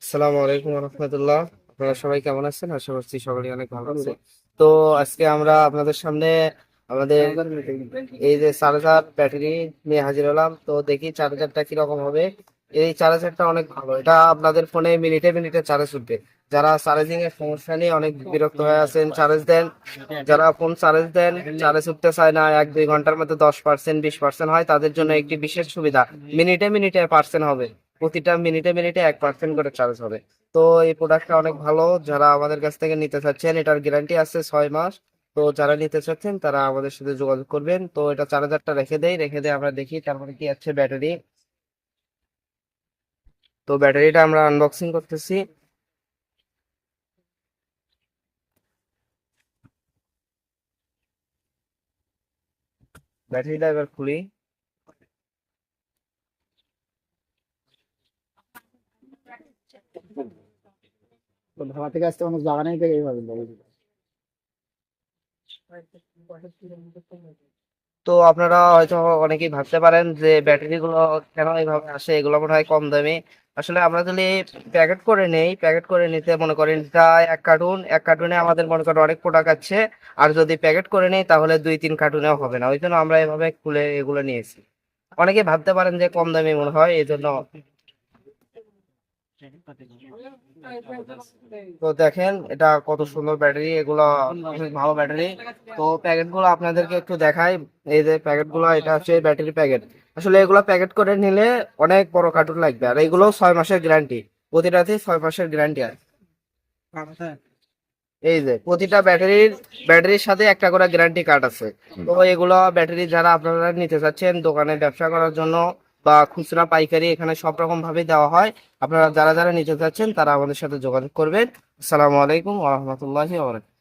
আসসালামু আলাইকুম রহমতুল্লাহ। আপনারা সবাই কেমন আছেন? আশা করছি সকলেই অনেক ভালো আছে। তো আজকে আমরা আপনাদের সামনে আমাদের এই যে চার্জার ব্যাটারি নিয়ে হাজির হলাম। তো দেখি চার্জারটা কিরকম হবে। এই চার্জারটা অনেক ভালো, এটা আপনাদের ফোনে মিনিটে মিনিটে চার্জ উঠবে। যারা চার্জিং এর সমস্যা নিয়ে অনেক বিরক্ত হয়ে আছেন, চার্জ দেন, যারা ফোন চার্জ দেন, চার্জ উঠতে চায় না, 1-2 ঘন্টার মধ্যে 10% 20% হয়, তাদের জন্য একটি বিশেষ সুবিধা। মিনিটে মিনিটে পার্সেন্ট হবে, প্রতিটা মিনিটে মিনিটে 1% করে চার্জ হবে। তো এই প্রোডাক্টটা অনেক ভালো, যারা আমাদের কাছ থেকে নিতে চাচ্ছেন, এটার গ্যারান্টি আছে 6 মাস। তো যারা নিতে চাচ্ছেন তারা আমাদের সাথে যোগাযোগ করবেন। তো এটা চার্জারটা রেখে দেই আমরা দেখি তারপরে কি আছে ব্যাটারি। তো ব্যাটারিটা আমরা আনবক্সিং করতেছি। ব্যাটারিটা এবার খুলি। তো ঢাকা থেকে আসতে অনেক জায়গা নেই থেকে এইভাবে তো আপনারা হয়তো অনেকেই ভাবতে পারেন যে ব্যাটারি গুলো কেন এইভাবে আসে, এগুলো মনে হয় কম দামি। আসলে আমরা যদি প্যাকেট করে নেই, প্যাকেট করে নিতে মনে করেন এটা এক কার্টুনে আমাদের মনে করেন অনেক প্রোডাক্ট আছে। আর যদি প্যাকেট করে নেই তাহলে 2-3 কার্টুনেও হবে না, ওই জন্য আমরা এভাবে খুলে এগুলো নিয়েছি। অনেকে ভাবতে পারেন যে কম দামি মনে হয়, এই জন্য। তো দেখেন এটা কত সুন্দর ব্যাটারি, এগুলো অনেক ভালো ব্যাটারি। তো প্যাকেট গুলো আপনাদেরকে একটু দেখাই। এই যে প্যাকেট গুলো, এটা হচ্ছে ব্যাটারি প্যাকেট। আসলে এগুলো প্যাকেট করে নিলে অনেক বড় কার্টুন লাগবে, আর এগুলো 6 মাসের গ্যারান্টি, প্রতিটাতেই 6 মাসের গ্যারান্টি আছে। এই যে প্রতিটা ব্যাটারির সাথে একটা করে গ্যারান্টি কার্ড আছে। তো এগুলো ব্যাটারি যারা আপনারা নিতে চাচ্ছেন দোকানে ব্যবসা করার জন্য বা খুচরা পাইকারি, এখানে সব রকম ভাবে দেওয়া হয়। আপনারা যারা যারা নিতে চাচ্ছেন তারা আমাদের সাথে যোগাযোগ করবেন। আসসালামু আলাইকুম ওয়া রাহমাতুল্লাহি ওয়া বারাকাতুহু।